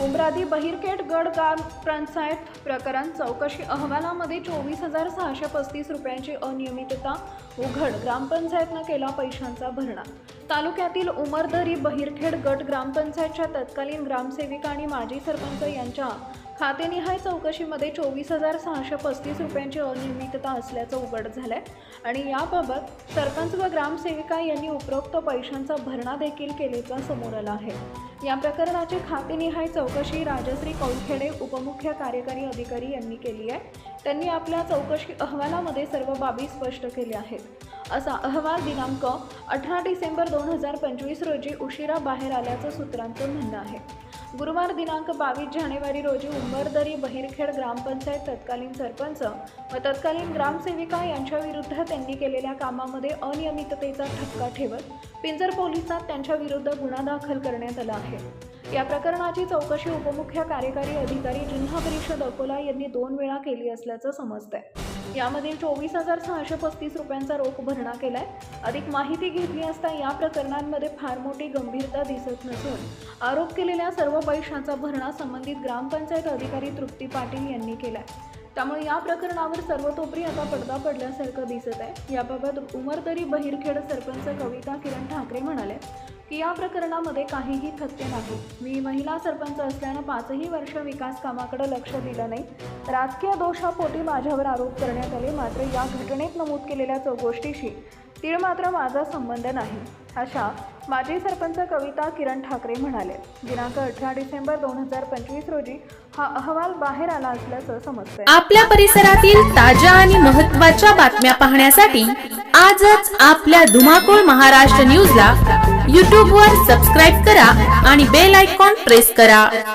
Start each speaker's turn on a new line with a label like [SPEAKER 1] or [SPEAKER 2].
[SPEAKER 1] उमरादी बहिरखेड गड ग्राम पंचायत प्रकरण चौकशी अहवालामध्ये 24,635 रुपयांची अनियमितता उघड. ग्रामपंचायतनं केला पैशांचा भरणा. तालुक्यातील उमरदरी बहिरखेड गट ग्रामपंचायतच्या तत्कालीन ग्रामसेविका आणि माजी सरपंच यांच्या खातेनिहाय चौकशीमध्ये 24,635 रुपयांची अनियमितता असल्याचं उघड झालंय आणि याबाबत सरपंच व ग्रामसेविका यांनी उपरोक्त पैशांचा भरणा देखील केल्याचं समोर आलं आहे. या प्रकरणाची खातेनिहाय चौकशी राजश्री कौलखेडे उपमुख्य कार्यकारी अधिकारी यांनी केली आहे. त्यांनी आपल्या चौकशी अहवालामध्ये सर्व बाबी स्पष्ट केल्या आहेत. असा अहवाल दिनांक 18 डिसेंबर 2025 रोजी उशिरा बाहेर आल्याचं सूत्रांचं म्हणणं आहे. गुरुवार दिनांक 22 जानेवारी रोजी उंबरदरी बहिरखेड ग्रामपंचायत तत्कालीन सरपंच व तत्कालीन ग्रामसेविका यांच्या विरुद्ध त्यांनी केलेल्या कामामध्ये अनियमिततेचा ठपका ठेवत पिंजर पोलिसात त्यांच्या विरुद्ध गुन्हा दाखल करण्यात आला आहे. या प्रकरणाची चौकशी उपमुख्य कार्यकारी अधिकारी जिल्हा परिषद अकोला यांनी 2 वेळा केली असल्याचं समजतंय. यामधील 24,635 रुपयांचा रोख भरणा केलाय. अधिक माहिती घेतली असता या प्रकरणांमध्ये फार मोठी गंभीरता दिसत नसून आरोप केलेल्या सर्व पैशांचा भरणा संबंधित ग्रामपंचायत अधिकारी तृप्ती पाटील यांनी केलाय. त्यामुळे या प्रकरणावर सर्वतोपरी आता पडदा पडल्यासारखं दिसत आहे. याबाबत उमरदरी बहिरखेड सरपंच कविता किरण ठाकरे म्हणाले की या प्रकरणामध्ये काहीही तथ्य नाही. मी महिला सरपंच असल्यानं 5ही वर्ष विकास कामाकडे लक्ष दिलं नाही. राजकीय दोषापोटी माझ्यावर आरोप करण्यात आले. मात्र या घटनेत नमूद केलेल्या गोष्टीशी तीळ मात्र माझा संबंध नाही, अशा माजी सरपंच कविता किरण ठाकरे म्हणाले. दिनांक 18 डिसेंबर 2025 रोजी हा अहवाल बाहेर आला असल्याचं समजतंय.
[SPEAKER 2] आपल्या परिसरातील ताज्या आणि महत्त्वाच्या बातम्या पाहण्यासाठी आजच आपल्या धुमाकूळ महाराष्ट्र न्यूजला YouTube वर सबस्क्राईब करा आणि बेल आयकॉन प्रेस करा.